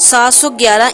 711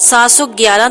711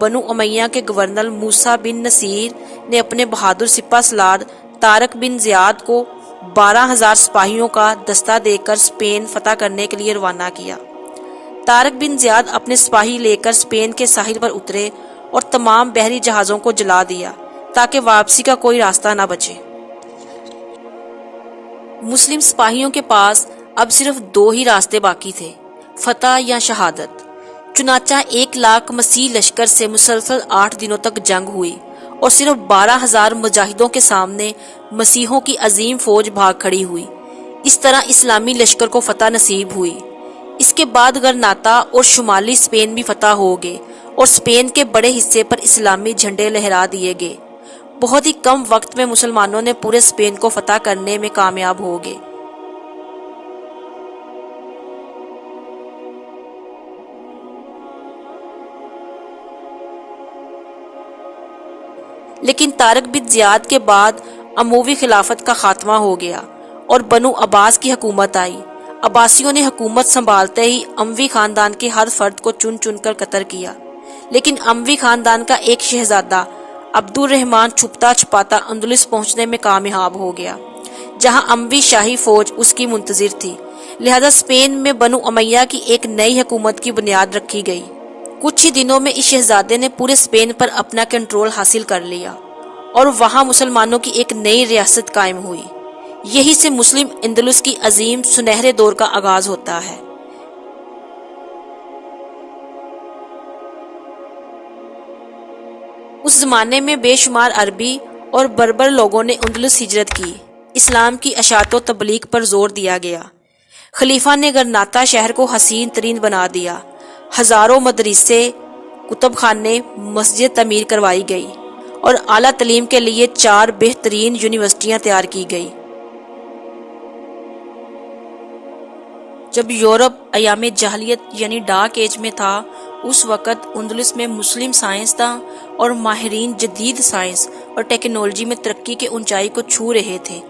بنو امیہ کے گورنر موسیٰ بن نصیر نے اپنے بہادر سپہ سالار طارق بن زیاد کو 12,000 سپاہیوں کا دستہ دے کر اسپین فتح کرنے کے لیے روانہ کیا۔ طارق بن زیاد اپنے سپاہی لے کر اسپین کے ساحل پر اترے اور تمام بحری جہازوں کو جلا دیا تاکہ واپسی کا کوئی راستہ نہ بچے۔ مسلم سپاہیوں کے پاس اب صرف 2 ہی راستے باقی تھے، فتح یا شہادت۔ چنانچہ 1 لاکھ مسیح لشکر سے مسلسل 8 دنوں تک جنگ ہوئی اور صرف 12,000 مجاہدوں کے سامنے مسیحوں کی عظیم فوج بھاگ کھڑی ہوئی۔ اس طرح اسلامی لشکر کو فتح نصیب ہوئی۔ اس کے بعد غرناطہ اور شمالی اسپین بھی فتح ہو گئے اور اسپین کے بڑے حصے پر اسلامی جھنڈے لہرا دیے گئے۔ بہت ہی کم وقت میں مسلمانوں نے پورے اسپین کو فتح کرنے میں کامیاب ہو گئے۔ لیکن طارق بن زیاد کے بعد اموی خلافت کا خاتمہ ہو گیا اور بنو عباس کی حکومت آئی۔ عباسیوں نے حکومت سنبھالتے ہی اموی خاندان کے ہر فرد کو چن چن کر قتل کیا، لیکن اموی خاندان کا ایک شہزادہ عبد الرحمن چھپتا چھپاتا اندلس پہنچنے میں کامیاب ہو گیا، جہاں اموی شاہی فوج اس کی منتظر تھی۔ لہذا اسپین میں بنو امیہ کی ایک نئی حکومت کی بنیاد رکھی گئی۔ کچھ ہی دنوں میں اس شہزادے نے پورے اسپین پر اپنا کنٹرول حاصل کر لیا اور وہاں مسلمانوں کی ایک نئی ریاست قائم ہوئی۔ یہی سے مسلم اندلس کی عظیم سنہرے دور کا آغاز ہوتا ہے۔ اس زمانے میں بے شمار عربی اور بربر لوگوں نے اندلس ہجرت کی۔ اسلام کی اشاعت و تبلیغ پر زور دیا گیا۔ خلیفہ نے غرناطہ شہر کو حسین ترین بنا دیا۔ ہزاروں مدرسے، کتب خانے، مسجد تعمیر کروائی گئی اور اعلیٰ تعلیم کے لیے 4 بہترین یونیورسٹیاں تیار کی گئی۔ جب یورپ ایام جاہلیت یعنی ڈارک ایج میں تھا، اس وقت اندلس میں مسلم سائنسداں اور ماہرین جدید سائنس اور ٹیکنالوجی میں ترقی کے اونچائی کو چھو رہے تھے۔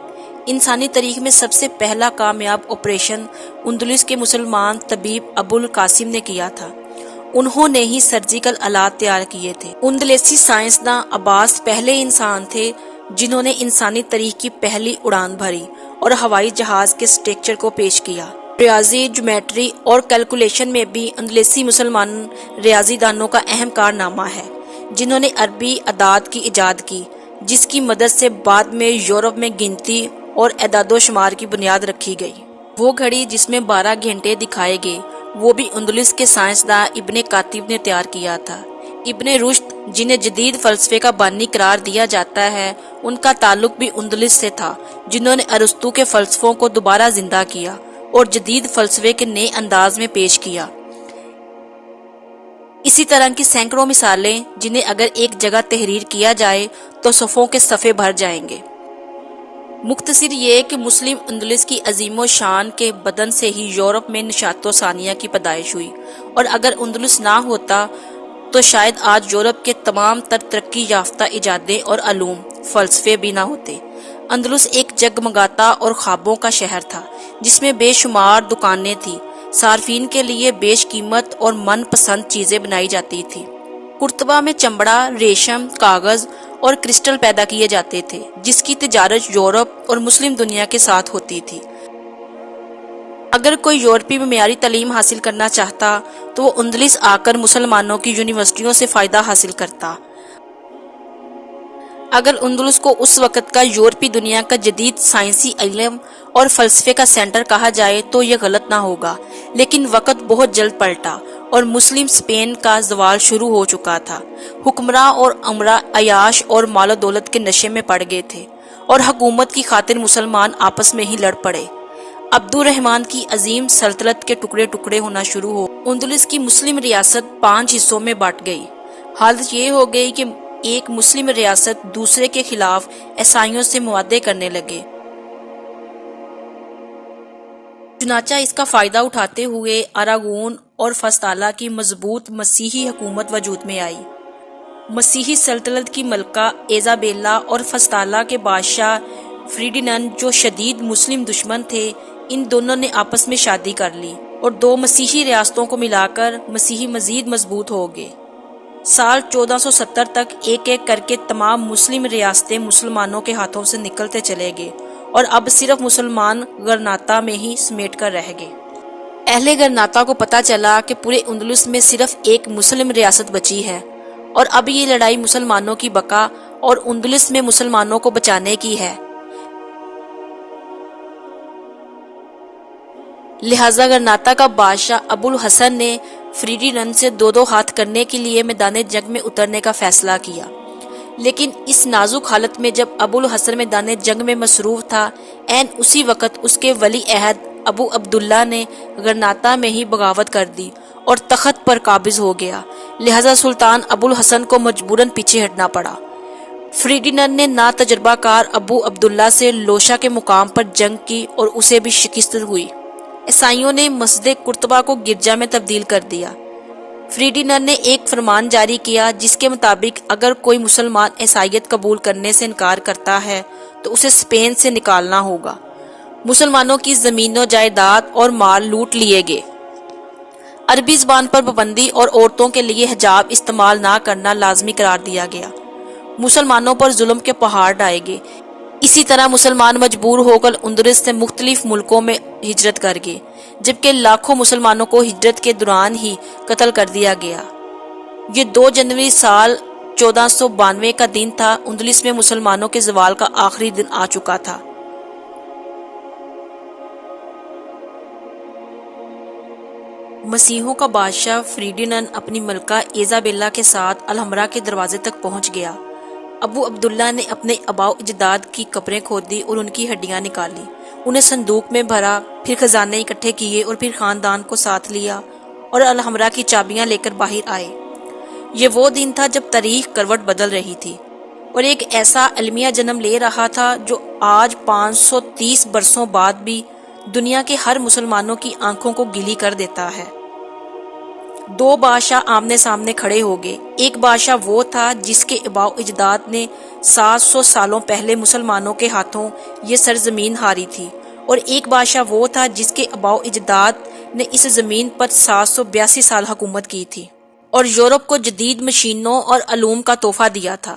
انسانی تاریخ میں سب سے پہلا کامیاب آپریشن اندلس کے مسلمان طبیب ابو القاسم نے کیا تھا۔ انہوں نے ہی سرجیکل آلات تیار کیے تھے۔ اندلسی سائنسداں عباس پہلے انسان تھے جنہوں نے انسانی تاریخ کی پہلی اڑان بھری اور ہوائی جہاز کے اسٹرکچر کو پیش کیا۔ ریاضی، جیومیٹری اور کیلکولیشن میں بھی اندلسی مسلمان ریاضی دانوں کا اہم کارنامہ ہے، جنہوں نے عربی اعداد کی ایجاد کی، جس کی مدد سے بعد میں یورپ میں گنتی اور اعداد و شمار کی بنیاد رکھی گئی۔ وہ گھڑی جس میں 12 گھنٹے دکھائے گئے، وہ بھی اندلس کے سائنسداں ابن کاتب نے تیار کیا تھا۔ ابن رشد، جنہیں جدید فلسفے کا بانی قرار دیا جاتا ہے، ان کا تعلق بھی اندلس سے تھا، جنہوں نے ارسطو کے فلسفوں کو دوبارہ زندہ کیا اور جدید فلسفے کے نئے انداز میں پیش کیا۔ اسی طرح کی سینکڑوں مثالیں جنہیں اگر ایک جگہ تحریر کیا جائے تو صفوں کے صفحے بھر جائیں گے۔ مختصر یہ کہ مسلم اندلس کی عظیم و شان کے بدن سے ہی یورپ میں نشاط و ثانیہ کی پیدائش ہوئی، اور اگر اندلس نہ ہوتا تو شاید آج یورپ کے تمام تر ترقی یافتہ ایجادیں اور علوم، فلسفے بھی نہ ہوتے۔ اندلس ایک جگمگاتا اور خوابوں کا شہر تھا، جس میں بے شمار دکانیں تھیں۔ صارفین کے لیے بیش قیمت اور من پسند چیزیں بنائی جاتی تھی۔ قرطبہ میں چمڑا، ریشم، کاغذ اور کرسٹل پیدا کیے جاتے تھے، جس کی تجارت یورپ اور مسلم دنیا کے ساتھ ہوتی تھی۔ اگر کوئی یورپی میں معیاری تعلیم حاصل کرنا چاہتا تو وہ اندلس آ کر مسلمانوں کی یونیورسٹیوں سے فائدہ حاصل کرتا۔ اگر اندلس کو اس وقت کا یورپی دنیا کا جدید سائنسی علم اور فلسفے کا سینٹر کہا جائے تو یہ غلط نہ ہوگا، لیکن وقت بہت جلد پلٹا اور مسلم اسپین کا زوال شروع ہو چکا تھا۔ حکمراں اور امراء عیاش اور مال و دولت کے نشے میں پڑ گئے تھے اور حکومت کی خاطر مسلمان آپس میں ہی لڑ پڑے۔ عبد الرحمن کی عظیم سلطنت کے ٹکڑے ٹکڑے ہونا شروع ہو۔ اندلس کی مسلم ریاست 5 حصوں میں بٹ گئی۔ حالت یہ ہو گئی کہ ایک مسلم ریاست دوسرے کے خلاف عیسائیوں سے معاہدے کرنے لگے۔ چنانچہ اس کا فائدہ اٹھاتے ہوئے اراگون اور فستالا کی مضبوط مسیحی حکومت وجود میں آئی۔ مسیحی سلطنت کی ملکہ ایزابیلا اور فستالا کے بادشاہ فریڈیننڈ، جو شدید مسلم دشمن تھے، ان دونوں نے آپس میں شادی کر لی اور 2 مسیحی ریاستوں کو ملا کر مسیحی مزید مضبوط ہو گئے۔ سال 1470 تک ایک ایک کر کے تمام مسلم ریاستیں مسلمانوں کے ہاتھوں سے نکلتے چلے گئے اور اب صرف مسلمان غرناطہ میں ہی سمیٹ کر رہ گئے۔ اہل غرناطہ کو پتہ چلا کہ پورے اندلس میں صرف ایک مسلم ریاست بچی ہے اور اب یہ لڑائی مسلمانوں کی بقا اور اندلس میں مسلمانوں کو بچانے کی ہے۔ لہذا غرناطہ کا بادشاہ ابو الحسن نے فریڈیننڈ سے دو ہاتھ کرنے کے لیے میدان جنگ میں اترنے کا فیصلہ کیا، لیکن اس نازک حالت میں جب ابو الحسن میدان جنگ میں مصروف تھا، عین اسی وقت اس کے ولی عہد ابو عبداللہ نے غرناطہ میں ہی بغاوت کر دی اور تخت پر قابض ہو گیا۔ لہذا سلطان ابو الحسن کو مجبوراً پیچھے ہٹنا پڑا۔ فریڈیننڈ نے ناتجربہ کار ابو عبداللہ سے لوشا کے مقام پر جنگ کی اور اسے بھی شکست ہوئی۔ عیسائیوں نے مسجد قرطبہ کو گرجا میں تبدیل کر دیا۔ فریڈیننڈ نے ایک فرمان جاری کیا جس کے مطابق اگر کوئی مسلمان عیسائیت قبول کرنے سے انکار کرتا ہے تو اسے اسپین سے نکالنا ہوگا۔ مسلمانوں کی زمین و جائیداد اور مال لوٹ لیے گئے۔ عربی زبان پر پابندی اور عورتوں کے لیے حجاب استعمال نہ کرنا لازمی قرار دیا گیا۔ مسلمانوں پر ظلم کے پہاڑ ڈھائے گئے۔ اسی طرح مسلمان مجبور ہو کر اندلس سے مختلف ملکوں میں ہجرت کر گئے، جبکہ لاکھوں مسلمانوں کو ہجرت کے دوران ہی قتل کر دیا گیا۔ یہ 2 جنوری سال 1492 کا دن تھا۔ اندلس میں مسلمانوں کے زوال کا آخری دن آ چکا تھا۔ مسیحوں کا بادشاہ فریڈیننڈ اپنی ملکہ ایزابیلا کے ساتھ الحمرا کے دروازے تک پہنچ گیا۔ ابو عبداللہ نے اپنے آباء و اجداد کی قبریں کھودی اور ان کی ہڈیاں نکالی، انہیں صندوق میں بھرا، پھر خزانے اکٹھے کیے اور پھر خاندان کو ساتھ لیا اور الحمرا کی چابیاں لے کر باہر آئے۔ یہ وہ دن تھا جب تاریخ کروٹ بدل رہی تھی اور ایک ایسا المیہ جنم لے رہا تھا جو آج 530 برسوں بعد بھی دنیا کے ہر مسلمانوں کی آنکھوں کو گیلی کر دیتا ہے۔ 2 بادشاہ آمنے سامنے کھڑے ہو گئے۔ ایک بادشاہ وہ تھا جس کے آباء و اجداد نے 700 سالوں پہلے مسلمانوں کے ہاتھوں یہ سرزمین ہاری تھی، اور ایک بادشاہ وہ تھا جس کے آباء و اجداد نے اس زمین پر 782 سال حکومت کی تھی اور یورپ کو جدید مشینوں اور علوم کا تحفہ دیا تھا۔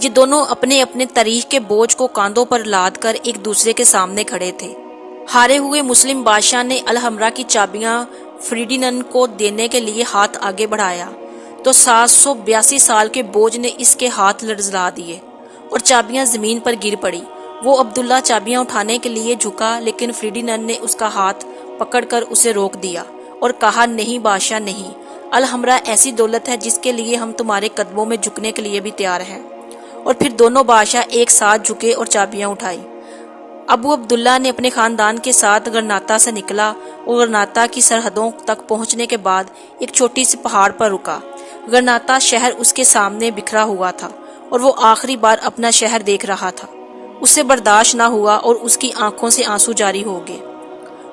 یہ دونوں اپنے اپنے تاریخ کے بوجھ کو کاندھوں پر لاد کر ایک دوسرے کے سامنے کھڑے تھے۔ ہارے ہوئے مسلم بادشاہ نے الحمرا کی چابیاں فریڈیننڈ کو دینے کے لیے ہاتھ آگے بڑھایا تو 782 سال کے بوجھ نے اس کے ہاتھ لرزلا دیے اور چابیاں زمین پر گر پڑی۔ وہ عبداللہ چابیاں اٹھانے کے لیے جھکا، لیکن فریڈیننڈ نے اس کا ہاتھ پکڑ کر اسے روک دیا اور کہا، نہیں بادشاہ نہیں، الحمرا ایسی دولت ہے جس کے لیے ہم تمہارے قدموں میں جھکنے کے لیے بھی تیار ہیں۔ اور پھر دونوں بادشاہ ایک ساتھ جھکے اور چابیاں اٹھائی۔ ابو عبداللہ نے اپنے خاندان کے ساتھ غرناطہ سے نکلا اور غرناطہ کی سرحدوں تک پہنچنے کے بعد ایک چھوٹی سی پہاڑ پر رکا۔ غرناطہ شہر اس کے سامنے بکھرا ہوا تھا اور وہ آخری بار اپنا شہر دیکھ رہا تھا۔ اس سے برداشت نہ ہوا اور اس کی آنکھوں سے آنسو جاری ہو گئے۔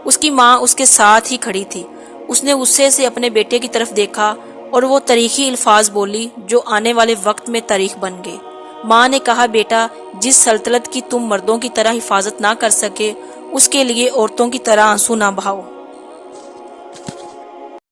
اس کی ماں اس کے ساتھ ہی کھڑی تھی۔ اس نے غصے سے اپنے بیٹے کی طرف دیکھا اور وہ تاریخی الفاظ بولی جو آنے والے وقت میں تاریخ بن گئے۔ ماں نے کہا، بیٹا، جس سلطنت کی تم مردوں کی طرح حفاظت نہ کر سکے، اس کے لیے عورتوں کی طرح آنسو نہ بہاؤ۔